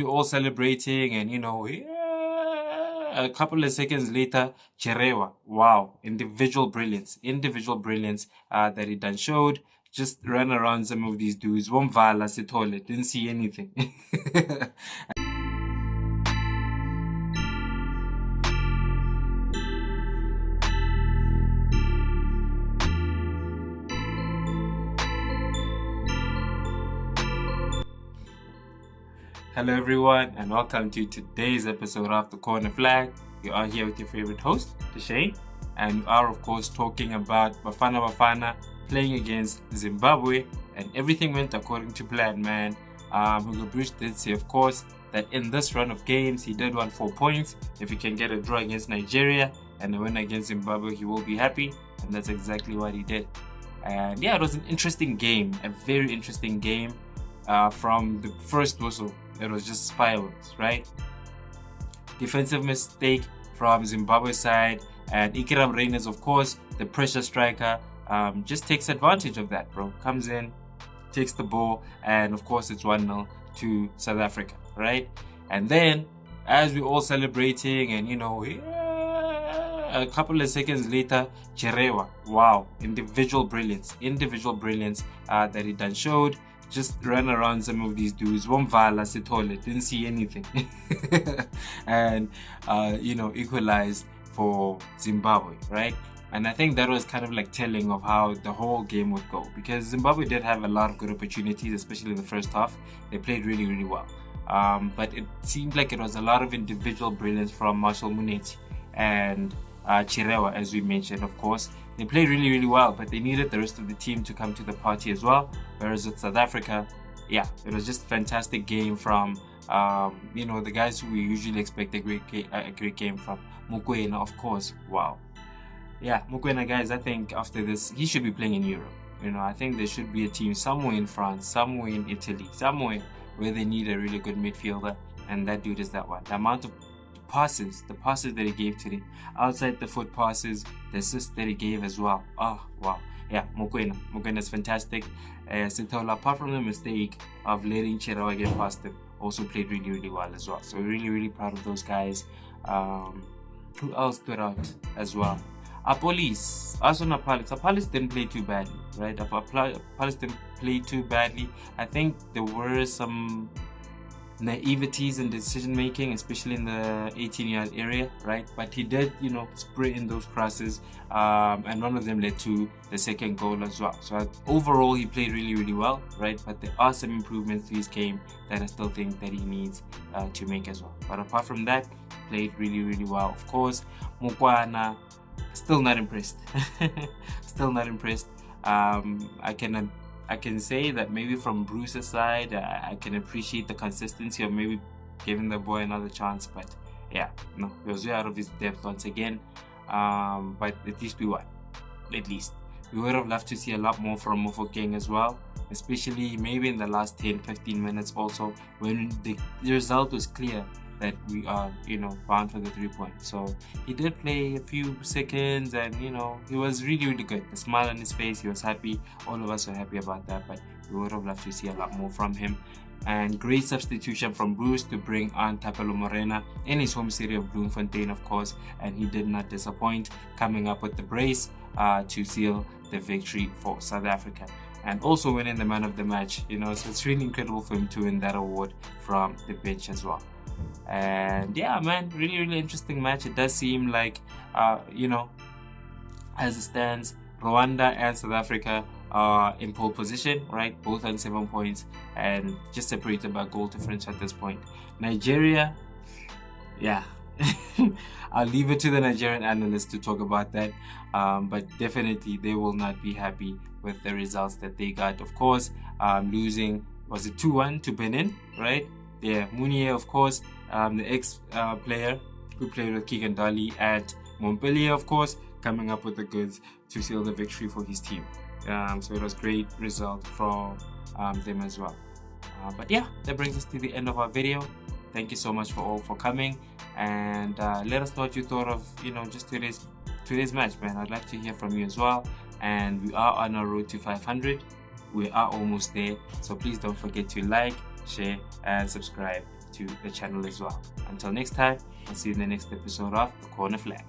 We're all celebrating, and a couple of seconds later, Cherewa, wow, individual brilliance that he done showed. Just ran around some of these dudes. Womvala Sitole, didn't see anything. Hello everyone, and welcome to today's episode of The Corner Flag. You are here with your favorite host, Deshane, and we are of course talking about Bafana Bafana playing against Zimbabwe, and everything went according to plan, man. Hugo Bruce did say, of course, that in this run of games he did want 4 points. If he can get a draw against Nigeria and a win against Zimbabwe, he will be happy, and that's exactly what he did. And yeah, it was an interesting game, a very interesting game. From the first whistle, it was just fireworks, right? Defensive mistake from Zimbabwe's side, and Ikram Reyners, of course, the pressure striker, just takes advantage of that, bro. Comes in, takes the ball, and of course it's 1-0 to South Africa, right? And then, as we're all celebrating, and a couple of seconds later, Cherewa, wow, individual brilliance that he done showed. Just ran around some of these dudes. Womvala Sitole, didn't see anything. And, equalized for Zimbabwe, right? And I think that was kind of like telling of how the whole game would go. Because Zimbabwe did have a lot of good opportunities, especially in the first half. They played really, really well. But it seemed like it was a lot of individual brilliance from Marshall Muneti and Cherewa, as we mentioned, of course. They played really, really well, but they needed the rest of the team to come to the party as well. Whereas with South Africa, yeah, it was just a fantastic game from, the guys who we usually expect a great game from. Mokoena, of course, wow. Yeah, Mokoena, guys, I think after this, he should be playing in Europe. I think there should be a team somewhere in France, somewhere in Italy, somewhere where they need a really good midfielder, and that dude is that one. The amount of the passes that he gave today, outside the foot passes, the assists that he gave as well. Oh, wow. Yeah, Mokoena is fantastic. Sitola, apart from the mistake of letting Cherewa get past him, also played really, really well as well. So really, really proud of those guys. Who else stood out as well? Apolis didn't play too badly, right? Apolis didn't play too badly. I think there were some naiveties in decision making, especially in the 18-yard area, right? But he did, spray in those crosses, and one of them led to the second goal as well. So overall, he played really, really well, right? But there are some improvements to his game that I still think that he needs to make as well. But apart from that, played really, really well. Of course, Mokoena, still not impressed. Still not impressed. I can say that maybe from Bruce's side, I can appreciate the consistency of maybe giving the boy another chance. But yeah, no, he was way out of his depth once again. But at least we won. At least. We would have loved to see a lot more from Mofokeng as well, especially maybe in the last 10-15 minutes also, when the result was clear that we are, bound for the 3 points. So he did play a few seconds, and he was really, really good. The smile on his face, he was happy. All of us were happy about that, but we would have loved to see a lot more from him. And great substitution from Bruce to bring on Tapelo Morena in his home city of Bloemfontein, of course, and he did not disappoint, coming up with the brace to seal the victory for South Africa, and also winning the man of the match. So it's really incredible for him to win that award from the bench as well. And yeah, man, really, really interesting match. It does seem like, as it stands, Rwanda and South Africa are in pole position, right? Both on 7 points and just separated by goal difference at this point. Nigeria, yeah, I'll leave it to the Nigerian analysts to talk about that. But definitely they will not be happy with the results that they got. Of course, losing, was it 2-1 to Benin, right? Yeah, Munier, of course, the ex-player who played with Keegan Dolly at Montpellier, of course, coming up with the goods to seal the victory for his team. So it was a great result from them as well. But yeah, that brings us to the end of our video. Thank you so much for coming, and let us know what you thought of just today's match, man. I'd like to hear from you as well. And we are on our road to 500. We are almost there, so please don't forget to like, share, and subscribe to the channel as well. Until next time, I'll see you in the next episode of The Corner Flag.